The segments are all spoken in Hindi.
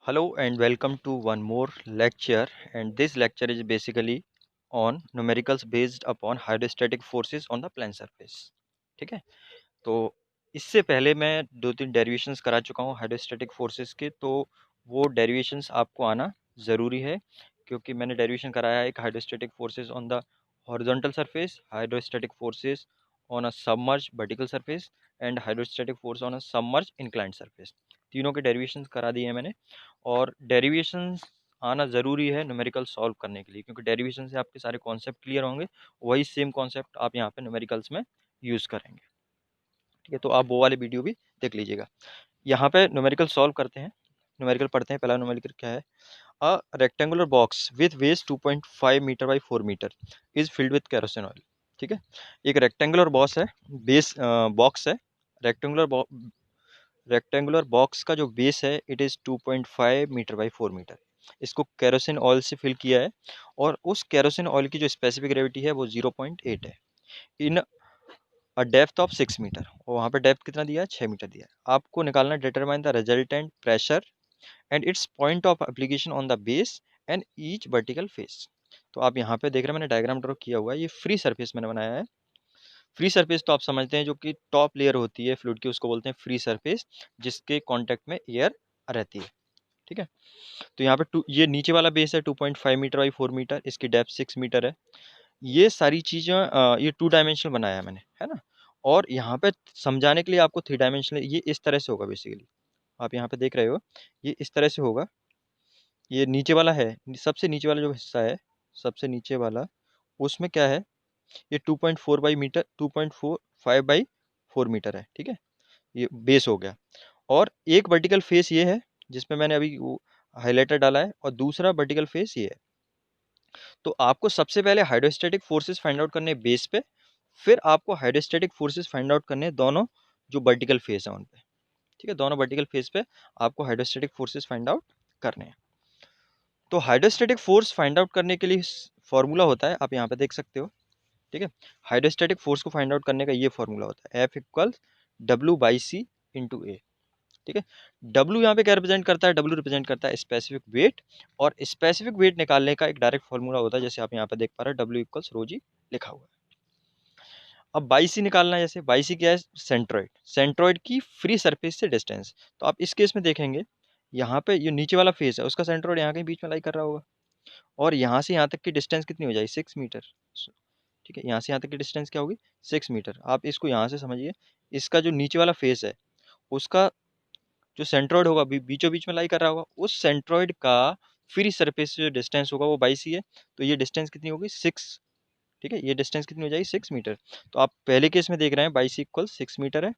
Hello and welcome to one more lecture, and this lecture is basically on numericals based upon hydrostatic forces on the plane surface. ठीक है, तो इससे पहले मैं दो तीन डेरिवेशंस करा चुका हूँ हाइड्रोस्टैटिक फोर्सेस के, तो वो डेरिवेशंस आपको आना ज़रूरी है क्योंकि मैंने डेरिवेशन कराया है एक hydrostatic forces on the horizontal surface, hydrostatic forces on a submerge vertical surface and hydrostatic force on a submerge inclined surface. तीनों के डेरिवेशंस करा दिए हैं मैंने, और डेरिवेशंस आना ज़रूरी है न्यूमेरिकल सॉल्व करने के लिए क्योंकि डेरिवेशन से आपके सारे कॉन्सेप्ट क्लियर होंगे। वही सेम कॉन्सेप्ट आप यहाँ पे न्यूमेरिकल्स में यूज़ करेंगे। ठीक है, तो आप वो वाले वीडियो भी देख लीजिएगा। यहाँ पे न्यूमेरिकल सॉल्व करते हैं, न्यूमेरिकल पढ़ते हैं। पहला न्यूमेरिकल क्या है? A rectangular box with base 2.5 metre by 4 metre is filled with kerosene oil. ठीक है, एक रेक्टेंगुलर बॉक्स है, बेस बॉक्स है। रेक्टेंगुलर रेक्टेंगुलर बॉक्स का जो बेस है it is 2.5 metre by 4 metre. इसको केरोसिन ऑयल से फिल किया है और उस केरोसिन ऑयल की जो स्पेसिफिक ग्रेविटी है वो 0.8 है इन और डेप्थ ऑफ 6 मीटर, और वहाँ पे डेप्थ कितना दिया है? 6 मीटर दिया है। आपको निकालना determine the resultant pressure and it's point of application on the base and each vertical face. तो आप यहाँ पे देख रहे हैं, मैंने डायग्राम ड्रॉ किया हुआ है। ये फ्री सरफेस मैंने बनाया है। फ्री सरफेस तो आप समझते हैं, जो कि टॉप लेयर होती है फ्लूइड की, उसको बोलते हैं फ्री सरफेस, जिसके कॉन्टेक्ट में एयर रहती है। ठीक है, तो यहाँ पे ये नीचे वाला बेस है 2.5 मीटर बाई 4 मीटर, इसकी डेप्थ 6 मीटर है। ये सारी चीज़ें ये 2 डायमेंशनल बनाया है मैंने, है ना। और यहाँ पे समझाने के लिए आपको 3 डायमेंशनल, ये इस तरह से होगा बेसिकली। आप यहाँ पे देख रहे हो, ये इस तरह से होगा। ये नीचे वाला है, सबसे नीचे वाला जो हिस्सा है, सबसे नीचे वाला, उसमें क्या है? ये 2.4 बाई मीटर, 2.45 बाई 4 मीटर है। ठीक है, ये बेस हो गया। और एक वर्टिकल फेस ये है जिसमें मैंने अभी वो हाईलाइटर डाला है, और दूसरा वर्टिकल फेस ये है। तो आपको सबसे पहले हाइड्रोस्टैटिक फोर्सेस फाइंड आउट करने बेस पे, फिर आपको हाइड्रोस्टैटिक फोर्सेस फाइंड आउट करने दोनों जो वर्टिकल फेस है उन पे। ठीक है, दोनों वर्टिकल फेस पे आपको हाइड्रोस्टैटिक फोर्सेस फाइंड आउट करने हैं। तो हाइड्रोस्टैटिक फोर्स फाइंड आउट करने के लिए फॉर्मूला होता है, आप यहाँ पे देख सकते हो। ठीक है, हाइड्रोस्टैटिक फोर्स को फाइंड आउट करने का ये फॉर्मूला होता है, F इक्वल W/C इंटू ए। ठीक है, W यहाँ पे क्या रिप्रेजेंट करता है? W रिप्रेजेंट करता है स्पेसिफिक वेट, और स्पेसिफिक वेट निकालने का एक डायरेक्ट फॉर्मूला होता है, जैसे आप यहाँ पे देख पा रहे हो, W इक्वल्स रो जी लिखा हुआ है। अब बाई सी निकालना है, जैसे बाई सी क्या है? सेंट्रोइड, सेंट्रोइड की फ्री सरफेस से डिस्टेंस। तो आप इस केस में देखेंगे, यहाँ पे ये नीचे वाला फेस है, उसका सेंट्रोइड यहाँ कहीं बीच में लाई कर रहा होगा, और यहाँ से यहाँ तक की डिस्टेंस कितनी हो जाएगी? 6 मीटर। ठीक है, यहाँ से यहाँ तक की डिस्टेंस क्या होगी? 6 मीटर। आप इसको यहाँ से समझिए, इसका जो नीचे वाला फेस है उसका जो सेंट्रोइड होगा बीचों बीच में लाई कर रहा होगा, उस सेंट्रोइड का फ्री सरफेस से जो डिस्टेंस होगा वो बाई सी है। तो ये डिस्टेंस कितनी होगी? 6। ठीक है, ये डिस्टेंस कितनी हो जाएगी? 6 मीटर। तो आप पहले केस में देख रहे हैं बाई सी इक्वल 6 मीटर है।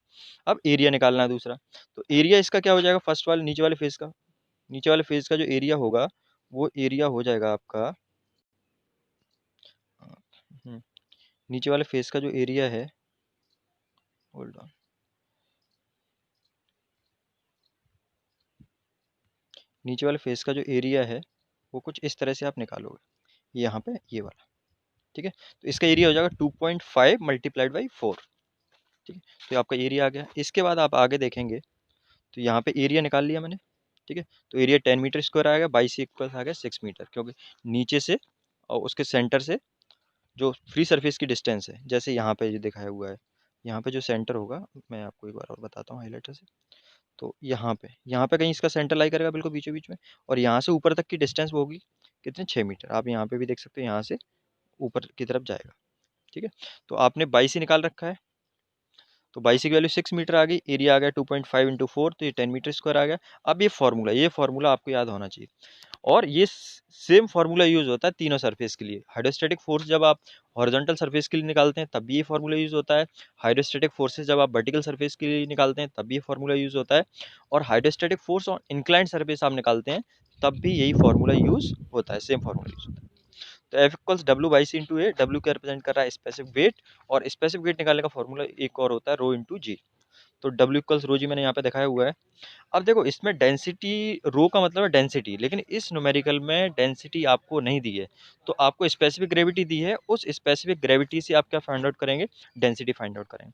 अब एरिया निकालना है दूसरा, तो एरिया इसका क्या हो जाएगा? फर्स्ट वाले नीचे वाले फेस का, नीचे वाले फेस का जो एरिया होगा वो एरिया हो जाएगा आपका, नीचे वाले फेस का जो एरिया है, होल्ड ऑन, नीचे वाले फेस का जो एरिया है वो कुछ इस तरह से आप निकालोगे, यहाँ पे ये वाला। ठीक है, तो इसका एरिया हो जाएगा 2.5 मल्टीप्लाइड बाई 4। ठीक है, तो आपका एरिया आ गया। इसके बाद आप आगे देखेंगे, तो यहाँ पे एरिया निकाल लिया मैंने। ठीक है, तो एरिया 10 मीटर स्क्वायर आ गया, बाई सी इक्वल आ गया 6 मीटर, क्योंकि नीचे से और उसके सेंटर से जो फ्री सरफेस की डिस्टेंस है, जैसे यहाँ पे जो दिखाया हुआ है, यहाँ पे जो सेंटर होगा, मैं आपको एक बार और बताता हूँ हाईलाइटर से। तो यहाँ पे कहीं इसका सेंटर लाई करेगा बिल्कुल बीचों बीच में, और यहाँ से ऊपर तक की डिस्टेंस वो होगी कितने? 6 मीटर। आप यहाँ पे भी देख सकते हो, यहाँ से ऊपर की तरफ जाएगा। ठीक है, तो आपने बाई सी निकाल रखा है, तो बाई सी की वैल्यू 6 मीटर आ गई, एरिया आ गया 2.5 इंटू 4, तो ये 10 मीटर स्क्वायर आ गया। अब ये फार्मूला आपको याद होना चाहिए, और ये सेम फार्मूला यूज होता है तीनों सरफेस के लिए। हाइड्रोस्टैटिक फोर्स जब आप हॉरिजॉन्टल सरफेस के लिए निकालते हैं तब भी ये फार्मूला यूज होता है, हाइड्रोस्टैटिक फोर्सेस जब आप वर्टिकल सरफेस के लिए निकालते हैं तब भी ये फार्मूला यूज होता है, और hydrostatic force on inclined surface आप निकालते हैं तब भी यही फार्मूला यूज होता है, सेम फार्मूला यूज होता है। तो F इक्वल्स W/C इंटू ए, W क्या रिप्रेजेंट कर रहा है? स्पेसिफिक वेट, और स्पेसिफिक वेट निकालने का फॉर्मूला एक और होता है रो इंटू जी। तो W इक्वल्स रो जी मैंने यहाँ पे दिखाया हुआ है। अब देखो, इसमें डेंसिटी, रो का मतलब है डेंसिटी, लेकिन इस न्यूमेरिकल में डेंसिटी आपको नहीं दी है, तो आपको स्पेसिफिक ग्रेविटी दी है। उस स्पेसिफिक ग्रेविटी से आप क्या फाइंड आउट करेंगे? डेंसिटी फाइंड आउट करेंगे।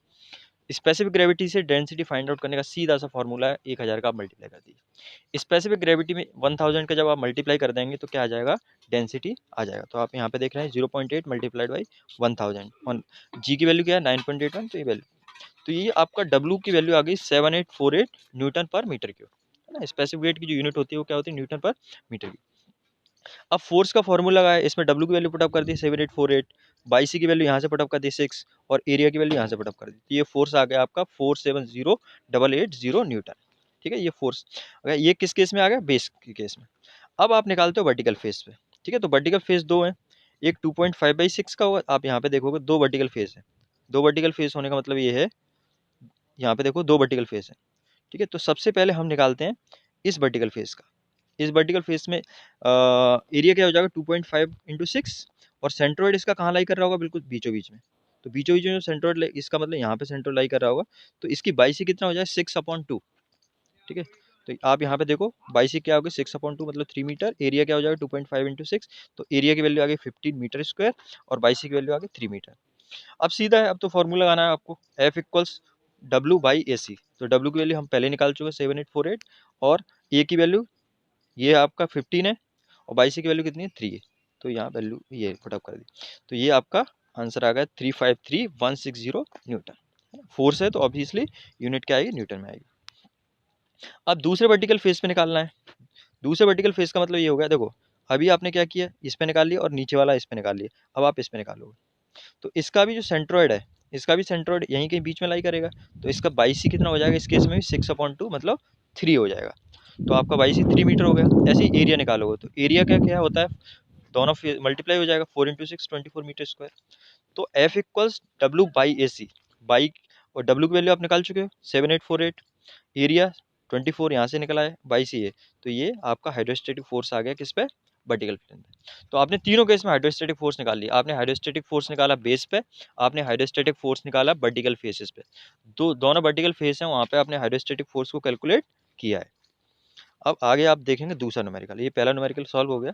स्पेसिफिक ग्रेविटी से डेंसिटी फाइंड आउट करने का सीधा सा फॉर्मूला है, 1000 का आप मल्टीप्लाई कर दीजिए। स्पेसिफिक ग्रेविटी में 1000 का जब आप मल्टीप्लाई कर देंगे तो क्या आ जाएगा, डेंसिटी आ जाएगा। तो आप यहाँ पे देख रहे हैं 0.8 मल्टीप्लाइड बाई 1000 और जी की वैल्यू क्या है 9.81, तो ये वैल्यू, तो ये आपका डब्ल्यू की वैल्यू आ गई 7848 न्यूटन पर मीटर क्यूब, है ना। स्पेसिफिक वेट की जो यूनिट होती है वो क्या होती है, न्यूटन पर मीटर क्यूब। अब फोर्स का फॉर्मूला लगाया, इसमें डब्ल्यू की वैल्यू पुटअप कर दी 7848, बाई सी की वैल्यू यहाँ से पुटअप कर दी 6 और एरिया की वैल्यू यहाँ से पुटअप कर दी, तो ये फोर्स आ गया आपका 470880 न्यूटन। ठीक है, ये फोर्स अगर ये किस केस में आ गया, बेस के केस में। अब आप निकालते हो वर्टिकल फेस पे। ठीक है, तो वर्टिकल फेस दो है, एक 2.5/6 का होगा, आप यहाँ पे देखोगे दो वर्टिकल फेस है। दो वर्टिकल फेस होने का मतलब ये है, यहाँ पे देखो दो वर्टिकल फेस है। ठीक है, तो सबसे पहले हम निकालते हैं इस वर्टिकल फेस का। इस वर्टिकल फेस में एरिया क्या हो जाएगा 2.5 × 6 और सेंट्रोइड इसका कहाँ लाई कर रहा होगा, बिल्कुल बीचों बीच में। तो बीचों बीच में सेंट्रोइड, इसका मतलब यहाँ पे सेंट्रोइड लाई कर रहा होगा, तो इसकी बाई सी कितना हो जाए 6/2। ठीक है, तो आप यहाँ पे देखो बाई सी क्या होगी 6/2 मतलब 3 मीटर, एरिया क्या हो जाएगा 2.5 × 6, तो एरिया की वैल्यू आ गई 15 मीटर स्क्वायर और बाई सी की वैल्यू आ गई 3 मीटर। अब सीधा है, अब तो फॉर्मूला लगाना है आपको, F इक्वल्स W/AC। तो W की वैल्यू हम पहले निकाल चुके हैं 7848 और A की वैल्यू ये आपका 15 है और बाई सी की वैल्यू कितनी है 3 है, तो यहाँ वैल्यू ये पुटअप कर दी, तो ये आपका आंसर आ गया 353160 न्यूटन। फोर्स है तो ऑब्वियसली यूनिट क्या आएगी, न्यूटन में आएगी। अब दूसरे वर्टिकल फेस पे निकालना है। दूसरे वर्टिकल फेस का मतलब ये हो गया, देखो अभी आपने क्या किया, इस पे निकाल लिया और नीचे वाला इस पे निकाल लिया, अब आप इस पे निकालोगे तो इसका भी जो सेंट्रोइड है, इसका भी सेंट्रोइड यहीं कहीं बीच में लाई करेगा, तो इसका बाई सी कितना हो जाएगा, इस केस में भी 6/2 मतलब 3 हो जाएगा, तो आपका बाई सी 3 मीटर हो गया। ऐसे ही एरिया निकालोगे तो एरिया क्या क्या होता है, दोनों मल्टीप्लाई हो जाएगा, 4 × 6 24 मीटर स्क्वायर। तो F इक्वल्स W/AC, बाई और W की वैल्यू आप निकाल चुके हो 7848, एरिया 24 यहाँ से निकला है, बाई सी है, तो ये आपका हाइड्रोस्टेटिक फोर्स आ गया किस पे, वर्टिकल प्लेन पे। तो आपने तीनों केस में हाइड्रोस्टेटिक फोर्स निकाल लिया, आपने हाइड्रोस्टेटिक फोर्स निकाला बेस पे, आपने हाइड्रोस्टेटिक फोर्स निकाला वर्टिकल फेसेस पे, दोनों वर्टिकल फेस हैं वहाँ पे आपने हाइड्रोस्टेटिक फोर्स को कैलकुलेट किया है। अब आगे आप देखेंगे दूसरा न्यूमेरिकल, ये पहला न्यूमेरिकल सॉल्व हो गया।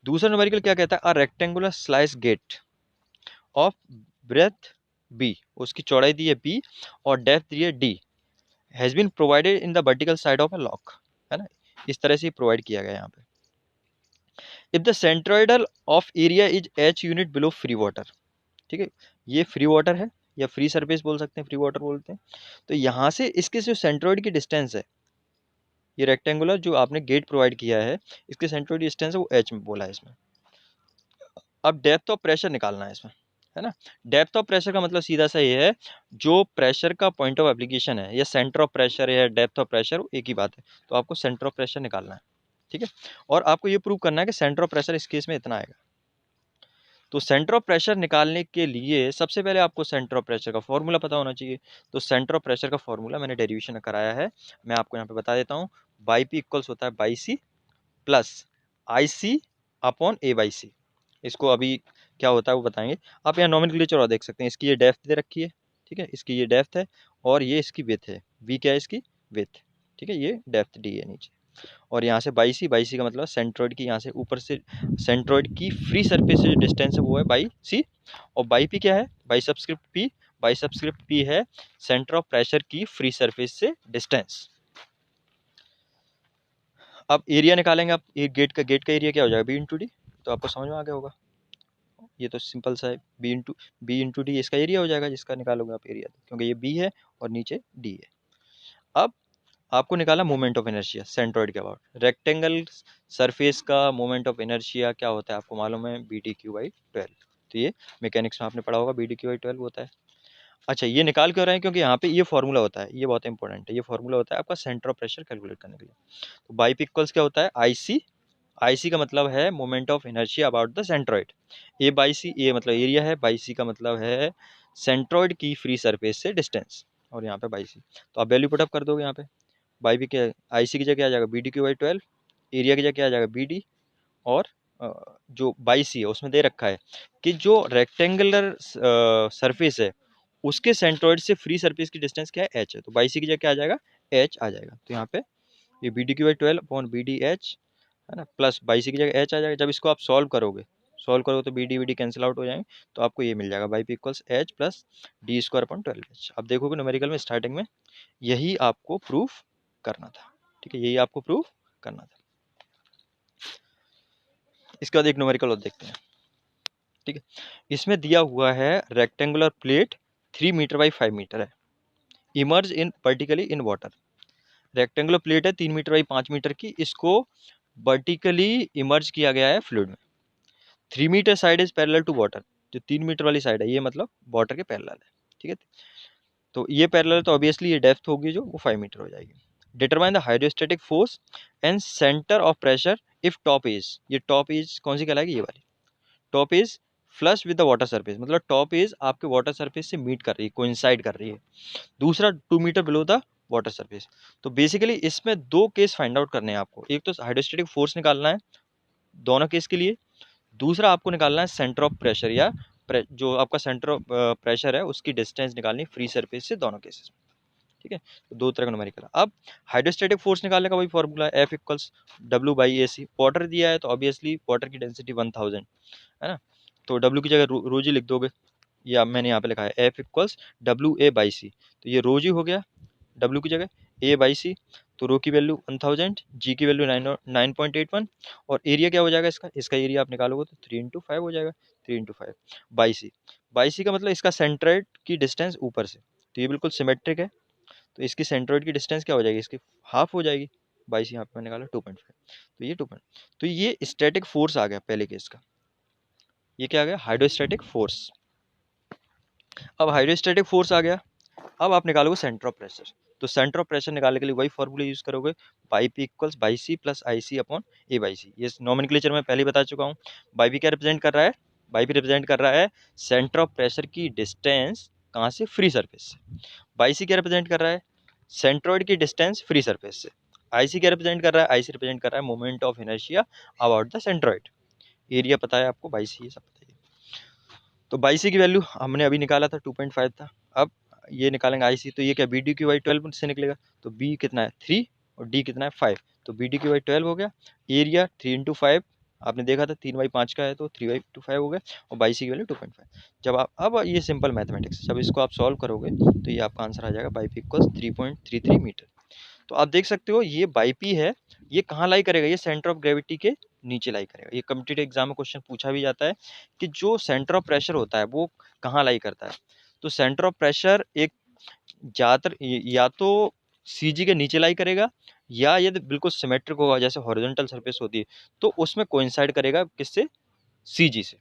दूसरा न्यूमेरिकल क्या कहता है, a rectangular sluice gate of breadth B, उसकी चौड़ाई दी है बी और डेप्थ दी है D, has been provided in the vertical side of a lock, है ना, इस तरह से प्रोवाइड किया गया यहाँ पे। If the centroidal of area is H unit below free water, ठीक है, ये फ्री वाटर है या फ्री सरफेस बोल सकते हैं, फ्री वाटर बोलते हैं। तो यहाँ से इसके जो सेंट्रोइड की डिस्टेंस है, ये रेक्टेंगुलर जो आपने गेट प्रोवाइड किया है, इसके सेंट्रोइड डिस्टेंस है वो एच में बोला है इसमें। अब डेप्थ ऑफ प्रेशर निकालना है इसमें, है ना। डेप्थ ऑफ प्रेशर का मतलब सीधा सा ये है, जो प्रेशर का पॉइंट ऑफ एप्लीकेशन है, या सेंटर ऑफ प्रेशर है या डेप्थ ऑफ प्रेशर, वो एक ही बात है। तो आपको सेंटर ऑफ प्रेशर निकालना है, ठीक है, और आपको ये प्रूव करना है कि सेंटर ऑफ प्रेशर इस केस में इतना आएगा। तो सेंटर ऑफ प्रेशर निकालने के लिए सबसे पहले आपको सेंटर ऑफ प्रेशर का फॉर्मूला पता होना चाहिए। तो सेंटर ऑफ प्रेशर का फॉर्मूला मैंने डेरिवेशन कराया है, मैं आपको यहाँ पे बता देता हूँ। बाई पी इक्वल्स होता है Y C plus I C upon A Y C. इसको अभी क्या होता है वो बताएंगे। आप यहाँ नॉमेनक्लेचर और देख सकते हैं, इसकी ये डेप्थ दे रखी है, ठीक है, इसकी ये डेप्थ है और ये इसकी विड्थ है, वी क्या है इसकी विड्थ, ठीक है, ये डेप्थ डी है नीचे। और यहाँ से बाई सी का मतलब सेंट्रोइड की यहाँ से ऊपर से सेंट्रोइड की फ्री सरफेस से जो डिस्टेंस है वो है बाई सी, और बाई पी क्या है, by subscript P, by subscript P है सेंटर ऑफ प्रेशर की फ्री सरफेस से डिस्टेंस। अब एरिया निकालेंगे आप, एक गेट का एरिया क्या हो जाएगा बी इंटू डी, तो आपको समझ में आ गया होगा, ये तो सिंपल सा है, बी इंटू डी इसका एरिया हो जाएगा जिसका निकालोगे आप एरिया, क्योंकि ये बी है और नीचे डी है। अब आपको निकाला मोमेंट ऑफ इनर्शिया सेंट्रोइड के अबाउट। रेक्टेंगल सरफेस का मोमेंट ऑफ इनर्शिया क्या होता है आपको मालूम है, BDQ/12। तो ये मैकेनिक्स में आपने पढ़ा होगा, BDQ/12 होता है। अच्छा, ये निकाल क्यों रहे हैं, क्योंकि यहाँ पे ये फॉर्मूला होता है, ये बहुत इंपॉर्टेंट है, ये फॉर्मूला होता है आपका सेंटर ऑफ प्रेशर कैलकुलेट करने के लिए। तो बाई पी इक्वल्स क्या होता है IC, IC का मतलब है moment of inertia about the centroid. A Y C, A मतलब एरिया है, बाई सी का मतलब है सेंट्रोइड की फ्री सरफेस से डिस्टेंस, और यहाँ पे बाई सी। तो आप वैल्यू पुटअप कर दोगे यहाँ पे, बाई पी के IC की जगह आ जाएगा BDQ/12, एरिया की जगह आ जाएगा BD, और जो बाई सी है उसमें दे रखा है कि जो रेक्टेंगुलर सरफेस है उसके सेंट्रोइड से फ्री सरफेस की डिस्टेंस क्या है, H है, तो बाई सी की जगह क्या आ जाएगा, H आ जाएगा। तो यहाँ पे ये BDQ/12 अपॉन BDH, है ना, प्लस बाई सी की जगह H आ जाएगा। जब इसको आप सॉल्व करोगे सॉल्व करोगे तो बी डी कैंसिल आउट हो जाएंगे, तो आपको ये मिल जाएगा Y P equals H plus D square upon 12h। अब देखोगे न्यूमेरिकल में स्टार्टिंग में यही आपको प्रूफ करना था, ठीक है, यही आपको प्रूफ करना था। इसके बाद एक न्यूमेरिकल और देखते हैं, ठीक है। इसमें दिया हुआ है rectangular plate 3 metre by 5 metre है, immerge in vertically in water. Rectangular plate है 3 मीटर बाई 5 मीटर की, इसको वर्टिकली इमर्ज किया गया है फ्लूइड में। 3 metre side is parallel to water, जो 3 मीटर वाली साइड है ये मतलब वाटर के पैरेलल है, ठीक है। तो ये पैरेलल है तो ऑब्वियसली ये डेप्थ होगी जो वो 5 मीटर हो जाएगी। Determine the hydrostatic force and centre of pressure if top is, ये टॉप इज कौन सी कहलाएगी, ये वाली। Top is flush with the water surface, मतलब टॉप इज आपके वाटर सरफेस से मीट कर रही है, कोइंसाइड कर रही है। दूसरा 2 metre below the water surface. तो बेसिकली इसमें दो केस फाइंड आउट करने हैं आपको, एक तो हाइड्रोस्टैटिक फोर्स निकालना है दोनों केस के लिए, दूसरा आपको निकालना है सेंटर ऑफ प्रेशर या जो आपका सेंटर ऑफ प्रेशर है उसकी डिस्टेंस निकालनी फ्री सरफेस से दोनों केसेस में, ठीक है। तो दो तरह का न्यूमेरिकल। अब हाइड्रोस्टैटिक फोर्स निकालने का वही फॉर्मूला है, F equals W by A C. Water दिया है तो ऑब्वियसली वाटर की डेंसिटी 1000 है ना, तो डब्ल्यू की जगह रोज ही लिख दोगे, या मैंने यहाँ पे लिखा है F equals W A Y C, तो ये रोज ही हो गया डब्ल्यू की जगह ए बाई सी। तो रो की वैल्यू 1000, जी की वैल्यू 9.81, और एरिया क्या हो जाएगा इसका, इसका एरिया आप निकालोगे तो 3 × 5 हो जाएगा, 3 × 5 बाई सी। बाई सी का मतलब इसका सेंट्रोइड की डिस्टेंस ऊपर से, तो ये बिल्कुल सिमेट्रिक है, तो इसकी सेंट्रोइड की डिस्टेंस क्या हो जाएगी, इसकी हाफ हो जाएगी। बाई सी यहाँ पे निकाला 2.5, तो ये 2. तो ये स्टैटिक फोर्स आ गया पहले केस का, ये क्या आ गया, हाइड्रोस्टैटिक फोर्स। अब हाइड्रोस्टैटिक फोर्स आ गया, अब आप निकालोगे सेंटर ऑफ प्रेशर। तो सेंटर ऑफ प्रेशर निकालने के लिए वही फॉर्मूला यूज करोगे, Y P equals Y C plus I C upon A Y C. ये नॉमेनक्लेचर में पहले ही बता चुका हूँ। बाई पी क्या रिप्रेजेंट कर रहा है, बाई पी रिप्रेजेंट कर रहा है सेंटर ऑफ प्रेशर की डिस्टेंस कहाँ से, फ्री सरफेस से। बाई सी क्या रिप्रेजेंट कर रहा है, सेंट्रोइड की डिस्टेंस फ्री सरफेस से। आई सी क्या रिप्रेजेंट कर रहा है, आई सी रिप्रेजेंट कर रहा है moment of inertia about the centroid. Area पता है आपको, बाई सी ये सब पता है। तो बाई सी की वैल्यू हमने अभी निकाला था 2.5 था, अब ये निकालेंगे आई सी, तो ये क्या बी डी क्यू बाई 12 से निकलेगा, तो बी कितना है 3 और डी कितना है 5, तो बी डी क्यू बाई 12 हो गया। एरिया 3 × 5 आपने देखा था 3/5 का है, तो 3/5 हो गया, और बाई सी की वैल्यू 2.5। जब आप अब ये सिंपल मैथमेटिक्स, जब इसको आप सॉल्व करोगे तो ये आपका आंसर आ जाएगा बाई पी इक्वल्स 3.33 मीटर। तो आप देख सकते हो ये बाई पी है, ये कहाँ लाई करेगा, ये सेंटर ऑफ ग्रेविटी के नीचे लाई करेगा। ये कम्पिटिटिव एग्जाम में क्वेश्चन पूछा भी जाता है कि जो सेंटर ऑफ प्रेशर होता है वो कहाँ लाई करता है। तो सेंटर ऑफ प्रेशर एक ज़्यादातर या तो सी जी के नीचे लाई करेगा, या यदि बिल्कुल सिमेट्रिक होगा जैसे हॉरिजॉन्टल सरफेस होती है तो उसमें कोइंसाइड करेगा किससे, सी जी से,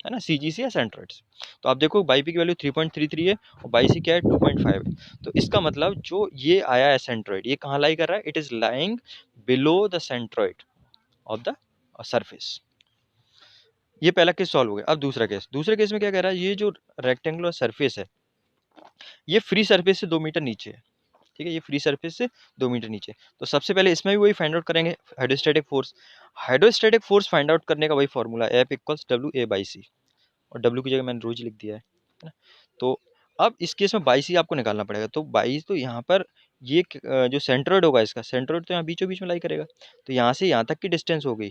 है ना, सी जी से या सेंट्रोइड से। तो आप देखो बाई पी की वैल्यू 3.33 है और बाई सी क्या है 2.5 है। तो इसका मतलब जो ये आया है सेंट्रोइड, ये कहाँ लाई कर रहा है, it is lying below the centroid of the surface. ये पहला केस सॉल्व हो गया। अब दूसरा केस, दूसरे केस में क्या कह रहा है, ये जो रेक्टेंगुलर सरफेस है ये फ्री सरफेस से 2 मीटर नीचे है, ठीक है, ये फ्री सरफेस से 2 मीटर नीचे। तो सबसे पहले इसमें भी वही फाइंड आउट करेंगे hydrostatic force. Hydrostatic force find out करने का वही formula F equals W A Y C, और डब्ल्यू की जगह मैंने रोज लिख दिया है ना। तो अब इस केस में बाई सी आपको निकालना पड़ेगा, तो बाई तो यहाँ पर ये जो सेंट्रोइड होगा इसका, सेंट्रोइड तो यहाँ बीचों बीच में लाई करेगा, तो यहाँ से यहाँ तक की डिस्टेंस हो गई,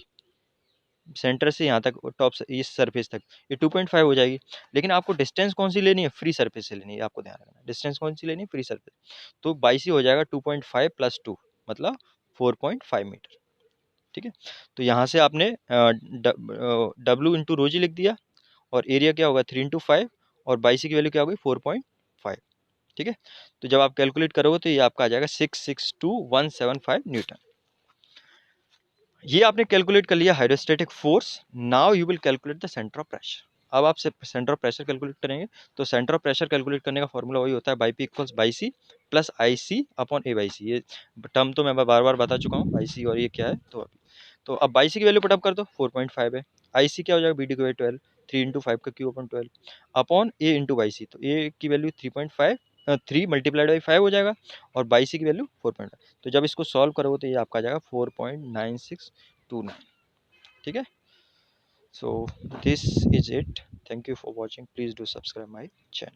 सेंटर से यहाँ तक टॉप इस सरफेस तक, ये 2.5 हो जाएगी। लेकिन आपको डिस्टेंस कौन सी लेनी है, फ्री सरफेस से लेनी है, आपको ध्यान रखना डिस्टेंस कौन सी लेनी है, फ्री सरफेस। तो बाई सी हो जाएगा 2.5 + 2 मतलब 4.5 मीटर, ठीक है। तो यहाँ से आपने डब्ल्यू इंटू रोजी लिख दिया, और एरिया क्या होगा 3 × 5, और बाई सी की वैल्यू क्या होगी 4.5, ठीक है। तो जब आप कैलकुलेट करोगे तो ये आपका आ जाएगा 662,175 न्यूटन। ये आपने कैलकुलेट कर लिया hydrostatic force. Now you will calculate the centre of pressure. अब आप सेंटर ऑफ प्रेशर कैलकुलेट करेंगे, तो सेंटर ऑफ प्रेशर कैलकुलेट करने का फॉर्मूला वही होता है Y P equals Y C plus I C upon A Y C. ये टर्म तो मैं बार बार बता चुका हूँ, बाई सी और ये क्या है। तो अब बाई सी की वैल्यू पुटअप कर दो, 4.5 है। आई सी क्या हो जाएगा, बी डी की वैल्यू 12, 3 × 5 का cube upon 12 upon A into Y C. तो ए की वैल्यू 3.5, 3 × 5 हो जाएगा, और बाई सी की वैल्यू 4.5। तो जब इसको सॉल्व करोगे तो ये आपका आ जाएगा 4.9629, ठीक है। So this is it. Thank you for watching. Please do subscribe my channel.